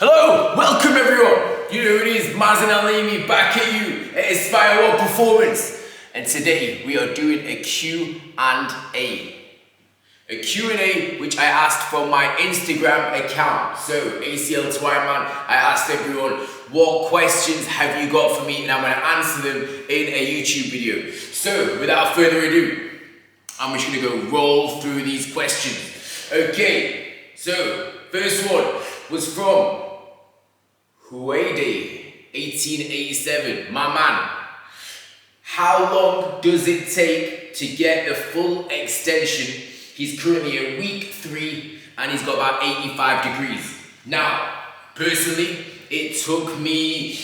Hello, welcome everyone. You know who it is, Mazen Alimi back at you at Aspire World Performance. And today we are doing a Q&A. A Q&A which I asked from my Instagram account. So ACL2IRONMAN, I asked everyone, what questions have you got for me? And I'm going to answer them in a YouTube video. So without further ado, I'm just going to go roll through these questions. Okay, so first one was from Huade 1887, my man. How long does it take to get the full extension? He's currently at week 3 and he's got about 85 degrees. Now, personally, it took me,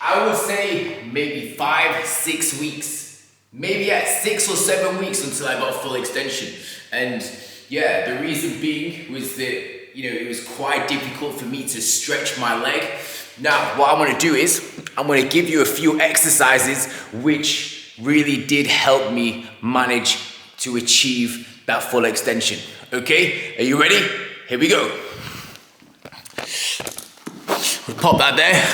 I would say maybe 5-6 weeks. Maybe 6 or 7 weeks until I got a full extension. And yeah, the reason being was that it was quite difficult for me to stretch my leg. Now, what I'm gonna do is, I'm gonna give you a few exercises which really did help me manage to achieve that full extension. Okay, are you ready? Here we go. We'll pop that there,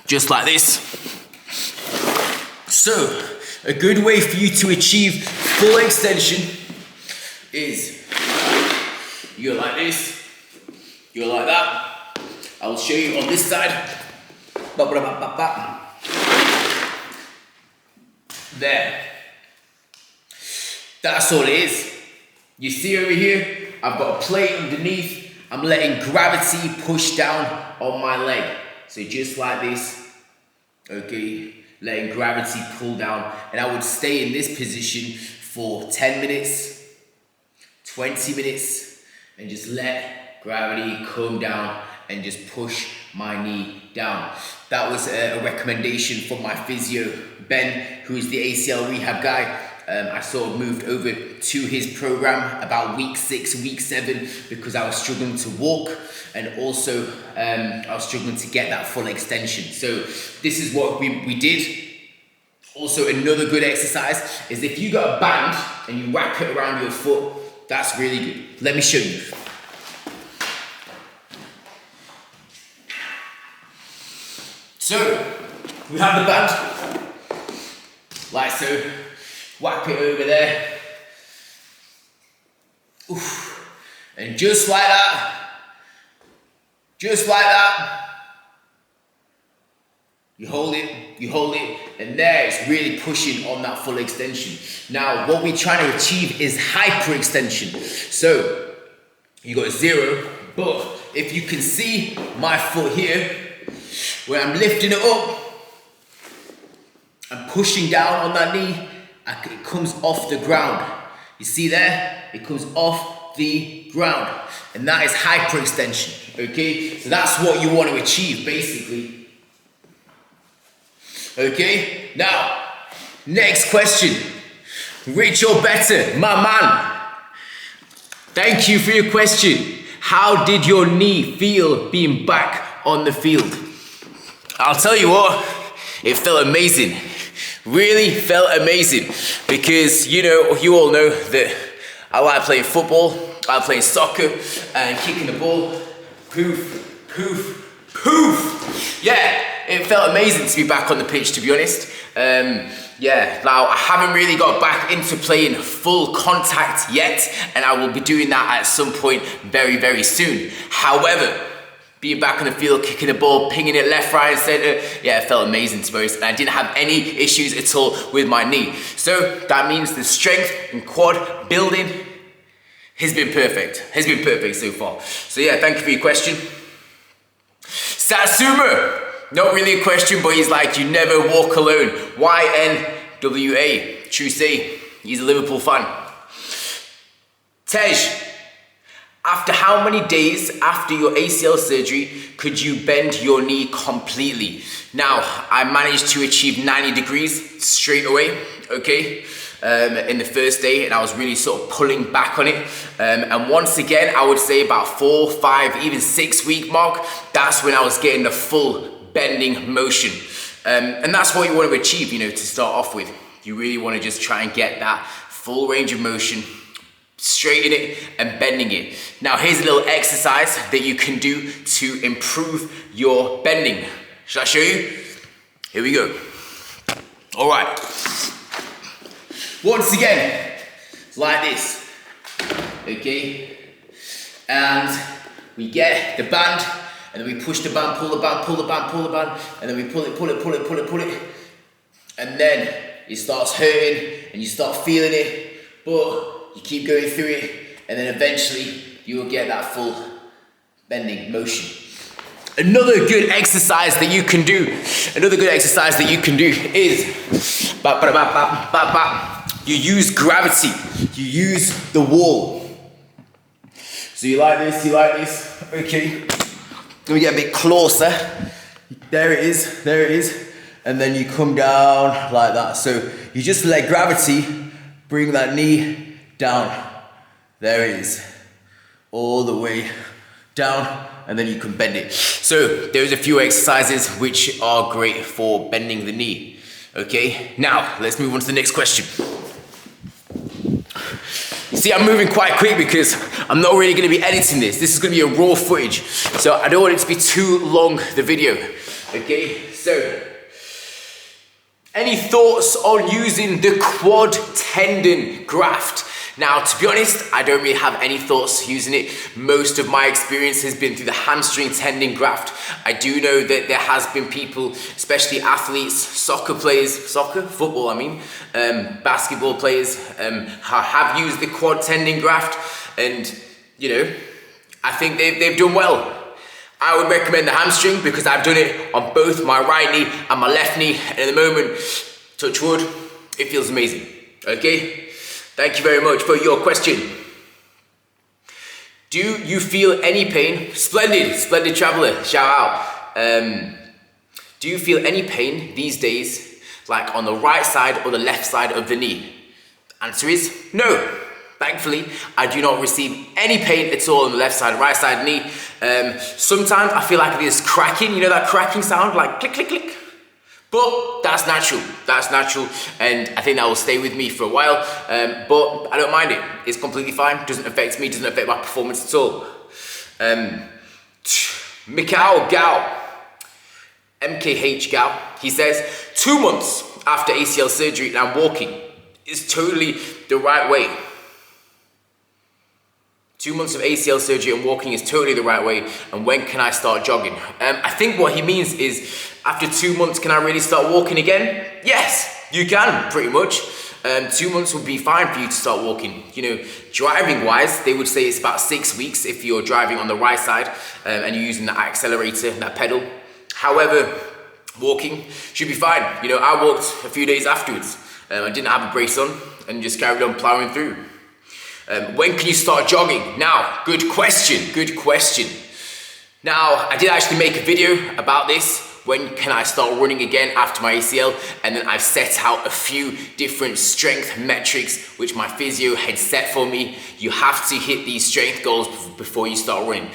just like this. So, a good way for you to achieve full extension is you go like this, you go like that. I will show you on this side. There. That's all it is. You see over here, I've got a plate underneath. I'm letting gravity push down on my leg. So just like this, okay, letting gravity pull down. And I would stay in this position for 10 minutes, 20 minutes, and just let gravity come down and just push my knee down. That was a recommendation from my physio, Ben, who is the ACL rehab guy. I sort of moved over to his program about week 6, week 7, because I was struggling to walk, and also I was struggling to get that full extension. So this is what we did. Also, another good exercise is if you got a band and you wrap it around your foot, that's really good. Let me show you. So, we have the band, like so, whack it over there. Oof. And just like that, you hold it, and there it's really pushing on that full extension. Now, what we're trying to achieve is hyperextension. So, you got 0, but if you can see my foot here, where I'm lifting it up, I'm pushing down on that knee, it comes off the ground. You see there? It comes off the ground. And that is hyperextension, okay? So that's what you want to achieve, basically. Okay? Now, next question. Rich or better, my man. Thank you for your question. How did your knee feel being back on the field? I'll tell you what, it felt amazing. Really felt amazing, because you all know that I like playing football, I like playing soccer and kicking the ball. Poof, poof, poof. Yeah, it felt amazing to be back on the pitch, to be honest. Yeah, now I haven't really got back into playing full contact yet, and I will be doing that at some point very, very soon. However, being back on the field, kicking the ball, pinging it left, right, and center, yeah, it felt amazing, to be honest. And I didn't have any issues at all with my knee. So that means the strength and quad building has been perfect. So far. So yeah, thank you for your question. Satsuma, not really a question, but he's like, you never walk alone. YNWA, true say, he's a Liverpool fan. Tej, after how many days after your ACL surgery could you bend your knee completely? Now, I managed to achieve 90 degrees straight away, okay, in the first day, and I was really sort of pulling back on it. And once again, I would say about 4, 5, even 6 week mark, that's when I was getting the full bending motion. And that's what you want to achieve, to start off with. You really want to just try and get that full range of motion straightening it and bending it. Now here's a little exercise that you can do to improve your bending. Shall I show you? Here we go. All right. Once again, like this, okay? And we get the band, and then we push the band, pull the band, pull the band, pull the band, and then we pull it, pull it, pull it, pull it, pull it, and then it starts hurting, and you start feeling it, but you keep going through it, and then eventually you will get that full bending motion. Another good exercise that you can do, is you use gravity, you use the wall. So you like this, okay. Let me get a bit closer. There it is, and then you come down like that. So you just let gravity bring that knee down. There it is, all the way down, and then you can bend it. So there's a few exercises which are great for bending the knee. Okay, now let's move on to the next question. You see, I'm moving quite quick because I'm not really going to be editing this. This is going to be a raw footage, so I don't want it to be too long, the video. Okay, so any thoughts on using the quad tendon graft? Now, to be honest, I don't really have any thoughts using it. Most of my experience has been through the hamstring tendon graft. I do know that there has been people, especially athletes, football, basketball players, have used the quad tendon graft, and you know, I think they've done well. I would recommend the hamstring because I've done it on both my right knee and my left knee, and at the moment, touch wood, it feels amazing. Okay? Thank you very much for your question. Do you feel any pain? Splendid traveler, shout out. Do you feel any pain these days, like on the right side or the left side of the knee? Answer is no. Thankfully, I do not receive any pain at all on the left side, right side knee. Sometimes I feel like there's cracking, you know that cracking sound, like click, click, click. But that's natural, and I think that will stay with me for a while, but I don't mind it. It's completely fine, doesn't affect me, doesn't affect my performance at all. Mikhail Gao, MKH Gao, he says, 2 months after ACL surgery and I'm walking is totally the right way. 2 months of ACL surgery and walking is totally the right way, and when can I start jogging? I think what he means is, after 2 months, can I really start walking again? Yes, you can, pretty much. 2 months would be fine for you to start walking. You know, driving wise, they would say it's about 6 weeks if you're driving on the right side and you're using that accelerator, that pedal. However, walking should be fine. You know, I walked a few days afterwards. I didn't have a brace on and just carried on plowing through. When can you start jogging? Now, good question. Now, I did actually make a video about this. When can I start running again after my ACL? And then I've set out a few different strength metrics which my physio had set for me. You have to hit these strength goals before you start running.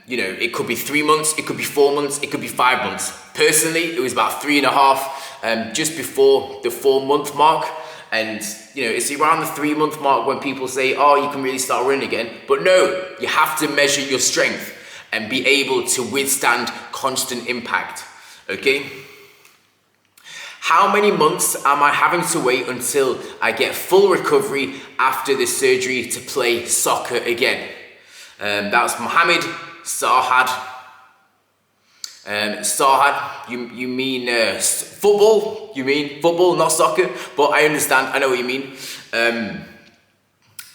You know, it could be 3 months, it could be 4 months, it could be 5 months. Personally, it was about 3.5, just before the 4 month mark. And you know, it's around the 3 month mark when people say, oh, you can really start running again. But no, you have to measure your strength and be able to withstand constant impact, okay? How many months am I having to wait until I get full recovery after the surgery to play soccer again? That was Mohammed Sahad. Sahad, you mean football? You mean football, not soccer? But I understand, I know what you mean.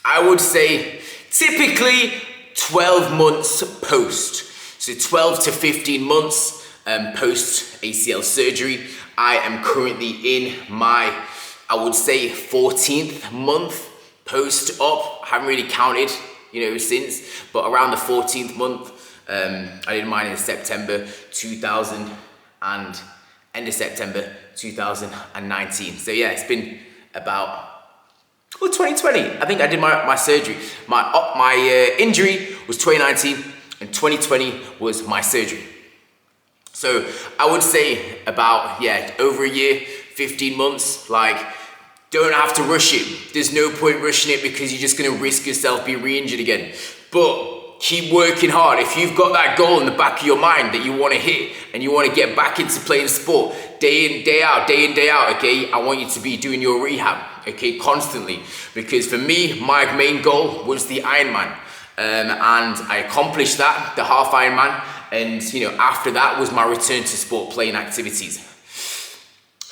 I would say typically 12 months post. So 12 to 15 months post ACL surgery. I am currently in my, I would say 14th month post-op. I haven't really counted, you know, since, but around the 14th month. I did mine in September 2000 and end of September 2019. So yeah, it's been about 2020. I think I did my surgery. My injury was 2019 and 2020 was my surgery. So I would say about, yeah, over a year, 15 months. Like, don't have to rush it. There's no point rushing it because you're just gonna risk yourself being re-injured again. But keep working hard. If you've got that goal in the back of your mind that you wanna hit and you wanna get back into playing sport, day in, day out, okay? I want you to be doing your rehab, okay, constantly. Because for me, my main goal was the Ironman. And I accomplished that, the half Ironman. And after that was my return to sport playing activities.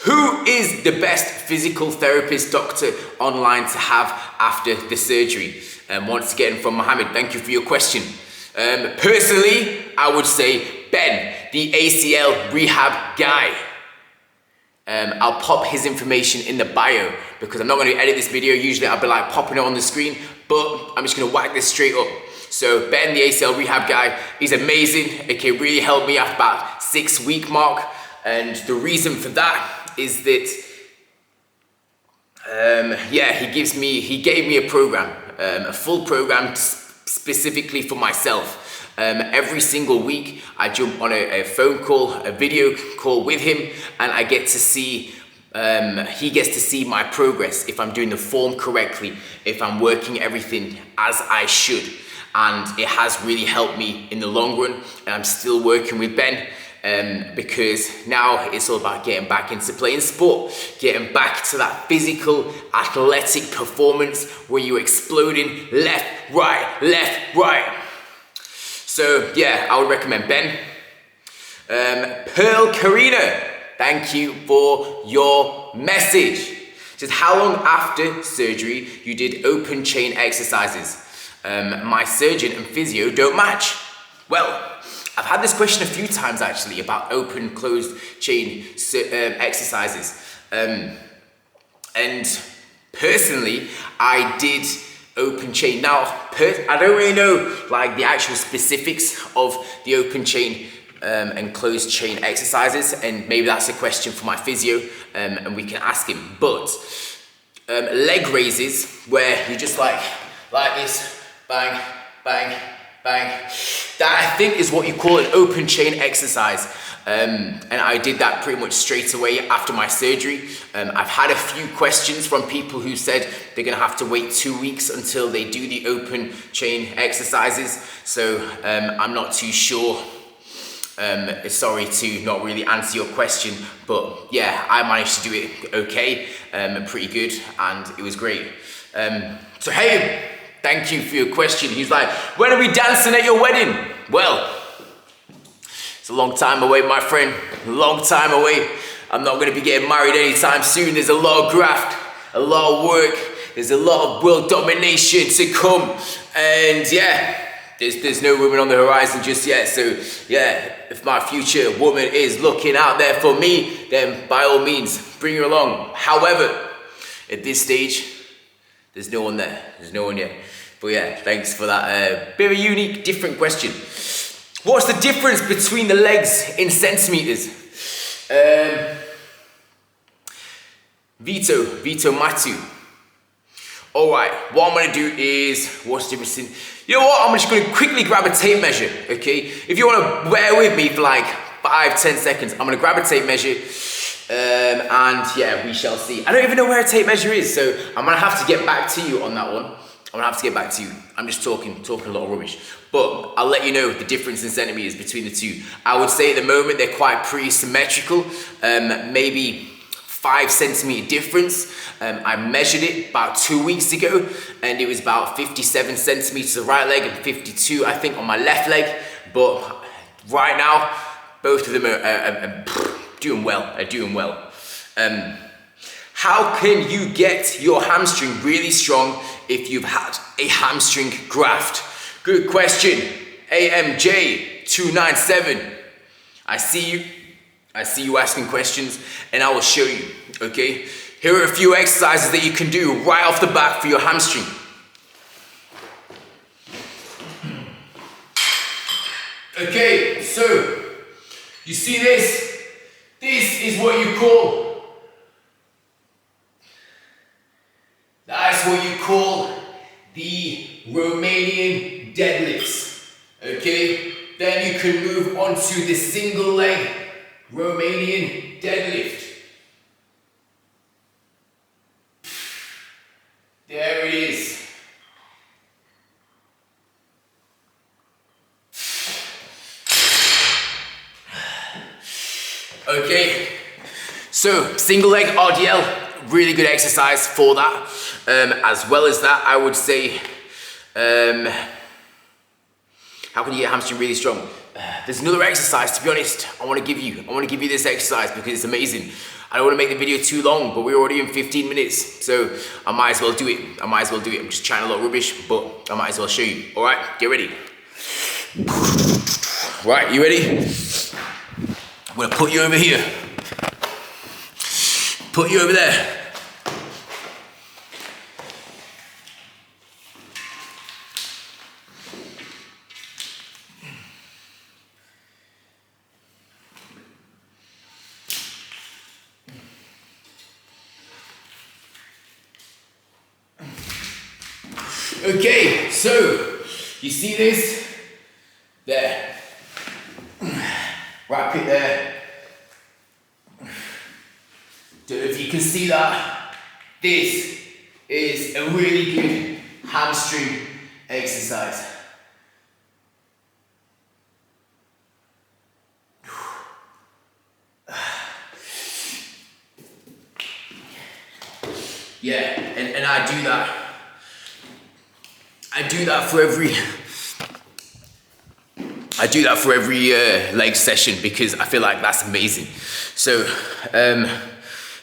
Who is the best physical therapist doctor online to have after the surgery? Once again from Mohammed, thank you for your question. Personally, I would say Ben, the ACL rehab guy. I'll pop his information in the bio because I'm not going to edit this video. Usually I'll be like popping it on the screen, but I'm just going to whack this straight up. So Ben, the ACL rehab guy, he's amazing. Okay, really helped me at about 6-week mark. And the reason for that is that, he gave me a program, a full program specifically for myself. Every single week, I jump on a phone call, a video call with him, and I get to see, he gets to see my progress, if I'm doing the form correctly, if I'm working everything as I should. And it has really helped me in the long run, and I'm still working with Ben. Because now it's all about getting back into playing sport, getting back to that physical, athletic performance where you're exploding left, right. So yeah, I would recommend Ben. Pearl Karina, thank you for your message. Just how long after surgery you did open chain exercises? My surgeon and physio don't match. Well, I've had this question a few times actually about open, closed chain exercises. And personally, I did open chain. Now, I don't really know like the actual specifics of the open chain and closed chain exercises, and maybe that's a question for my physio and we can ask him. But leg raises where you just like this, bang, bang, bang. That I think is what you call an open chain exercise. And I did that pretty much straight away after my surgery. I've had a few questions from people who said they're gonna have to wait 2 weeks until they do the open chain exercises. So I'm not too sure. Sorry to not really answer your question, but yeah, I managed to do it okay, pretty good, and it was great. So hey, thank you for your question. He's like, when are we dancing at your wedding? Well, it's a long time away, my friend. A long time away. I'm not going to be getting married anytime soon. There's a lot of graft, a lot of work. There's a lot of world domination to come. And yeah, there's no woman on the horizon just yet. So yeah, if my future woman is looking out there for me, then by all means, bring her along. However, at this stage, there's no one there. There's no one yet. But yeah, thanks for that bit of a unique, different question. What's the difference between the legs in centimeters? Vito Matu. All right, what I'm gonna do is, what's the difference in, you know what, I'm just gonna quickly grab a tape measure, okay? If you wanna bear with me for like 5-10 seconds, I'm gonna grab a tape measure, and yeah, we shall see. I don't even know where a tape measure is, so I'm gonna have to get back to you on that one. I'm gonna have to get back to you. I'm just talking a lot of rubbish. But I'll let you know the difference in centimeters between the two. I would say at the moment they're quite pretty symmetrical, maybe 5 centimeter difference. I measured it about 2 weeks ago, and it was about 57 centimeters on the right leg and 52, I think, on my left leg. But right now, both of them are doing well. How can you get your hamstring really strong if you've had a hamstring graft? Good question. AMJ297. I see you asking questions, and I will show you, okay? Here are a few exercises that you can do right off the bat for your hamstring. Okay, so you see this? This is what you call, that's what you call the Romanian deadlifts, okay? Then you can move on to the single leg Romanian deadlift. Okay, so single leg RDL, really good exercise for that. As well as that, I would say, how can you get hamstring really strong? There's another exercise, to be honest, I want to give you this exercise because it's amazing. I don't want to make the video too long, but we're already in 15 minutes, so I might as well do it. I'm just chatting a lot of rubbish, but I might as well show you. All right, get ready. Right, you ready? I'm gonna put you over here. Put you over there. Okay, so you see this? There. Wrap it there. Don't know if you can see that. This is a really good hamstring exercise. Yeah, and I do that. I do that for every leg session because I feel like that's amazing. So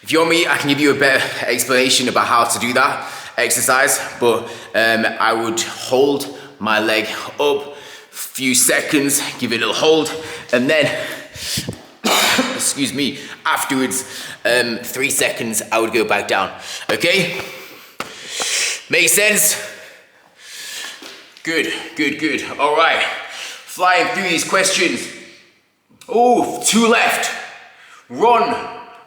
if you want me, I can give you a better explanation about how to do that exercise, but I would hold my leg up a few seconds, give it a little hold, and then excuse me, afterwards 3 seconds I would go back down. Okay, makes sense? Good. All right, flying through these questions. Oh, 2 left. Rombo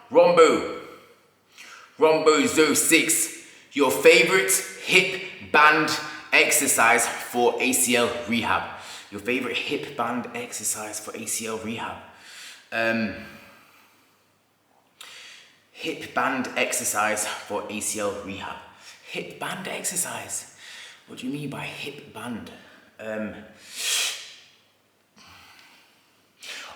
06. Your favorite hip band exercise for ACL rehab. Your favorite hip band exercise for ACL rehab. Hip band exercise for ACL rehab. Hip band exercise. What do you mean by hip band?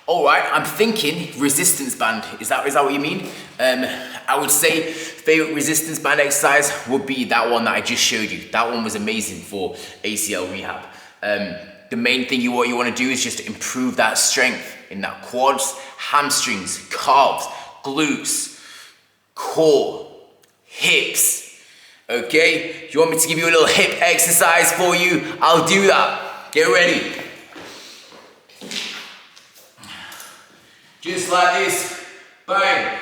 All right, I'm thinking resistance band. Is that what you mean? I would say favorite resistance band exercise would be that one that I just showed you. That one was amazing for ACL rehab. The main thing what you want to do is just improve that strength in that quads, hamstrings, calves, glutes, core, hips. Okay, if you want me to give you a little hip exercise for you, I'll do that. Get ready. Just like this. Bang.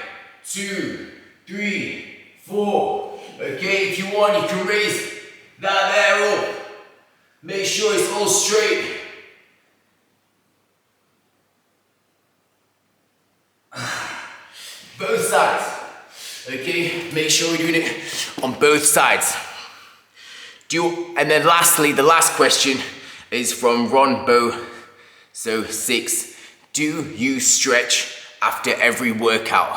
2, 3, 4. Okay, if you want, you can raise that there up. Make sure it's all straight. Both sides. Okay, make sure we're doing it on both sides. And then lastly, the last question is from Ronbo 6. Do you stretch after every workout?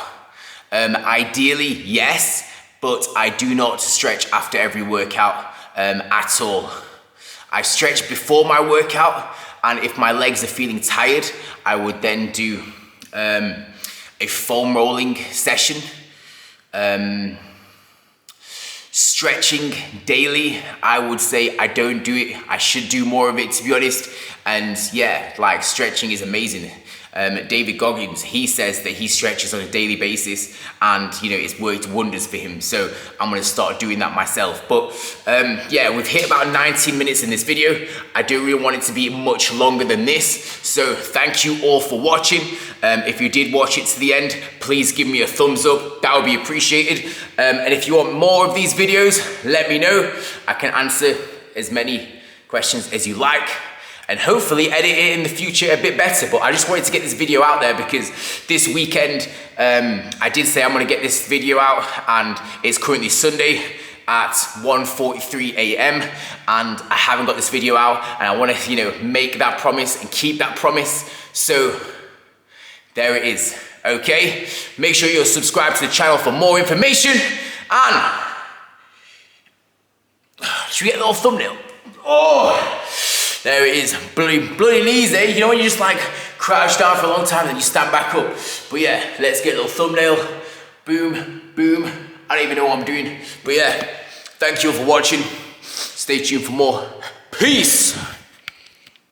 Ideally, yes, but I do not stretch after every workout at all. I stretch before my workout, and if my legs are feeling tired, I would then do a foam rolling session. Stretching daily, I would say I don't do it. I should do more of it, to be honest. And yeah, like stretching is amazing. David Goggins, he says that he stretches on a daily basis and you know it's worked wonders for him, so I'm gonna start doing that myself. But yeah, we've hit about 19 minutes in this video. I don't really want it to be much longer than this, so thank you all for watching. If you did watch it to the end, please give me a thumbs up, that would be appreciated. And if you want more of these videos, let me know. I can answer as many questions as you like, and hopefully edit it in the future a bit better. But I just wanted to get this video out there because this weekend, I did say I'm gonna get this video out, and it's currently Sunday at 1:43 a.m. and I haven't got this video out, and I wanna, you know, make that promise and keep that promise. So there it is, okay? Make sure you're subscribed to the channel for more information, and should we get a little thumbnail? Oh! There it is, bloody knees, eh? You know when you just like crouch down for a long time, then you stand back up. But yeah, let's get a little thumbnail. Boom, boom. I don't even know what I'm doing. But yeah, thank you all for watching. Stay tuned for more. Peace.